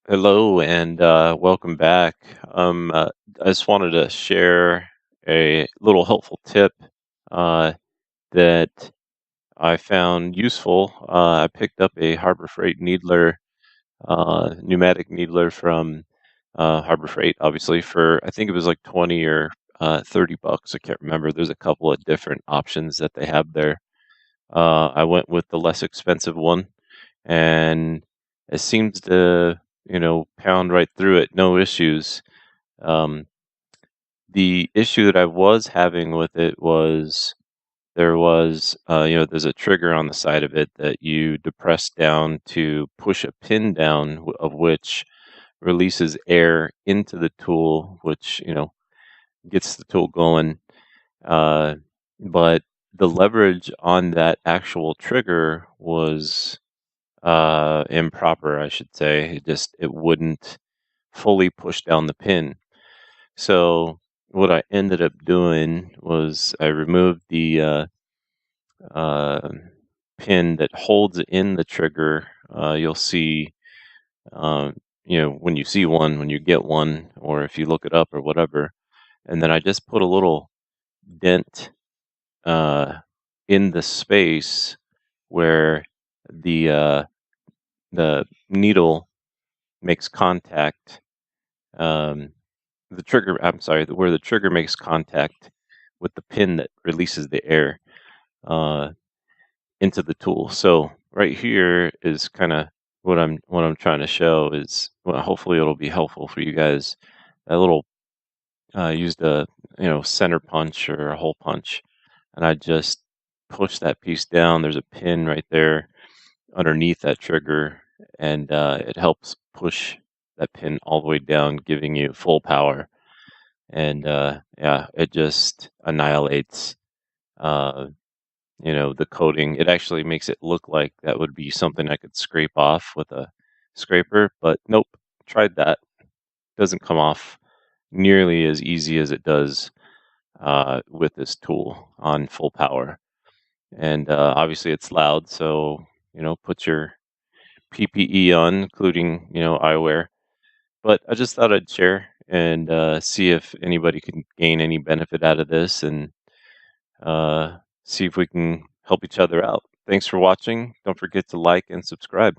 Hello and welcome back. I just wanted to share a little helpful tip uh, that I found useful. I picked up a Harbor Freight needler, pneumatic needler from Harbor Freight, obviously, for I think it was like 20 or $30. I can't remember. There's a couple of different options that they have there. I went with the less expensive one, and it seems to, pound right through it, no issues. Um, the issue that I was having with it was there's a trigger on the side of it that you depress down to push a pin down, of which releases air into the tool, which, gets the tool going. Uh, but the leverage on that actual trigger was improper, I should say. It wouldn't fully push down the pin. So what I ended up doing was I removed the uh, pin that holds in the trigger. You'll see, when you see one, when you get one, or if you look it up or whatever. And then I just put a little dent uh, in the space where the uh, the needle makes contact. Um, I'm sorry, where the trigger makes contact with the pin that releases the air uh, into the tool. So right here is kind of what I'm trying to show is, well, hopefully it'll be helpful for you guys. That little used a center punch or a hole punch, and I just push that piece down. There's a pin right there underneath that trigger, and it helps push that pin all the way down, giving you full power. And yeah, it just annihilates, uh, the coating. It actually makes it look like that would be something I could scrape off with a scraper, but nope. Tried that. Doesn't come off nearly as easy as it does with this tool on full power. And obviously, it's loud, so put your PPE on, including eyewear. But I just thought I'd share and see if anybody can gain any benefit out of this, and see if we can help each other out. Thanks for watching. Don't forget to like and subscribe.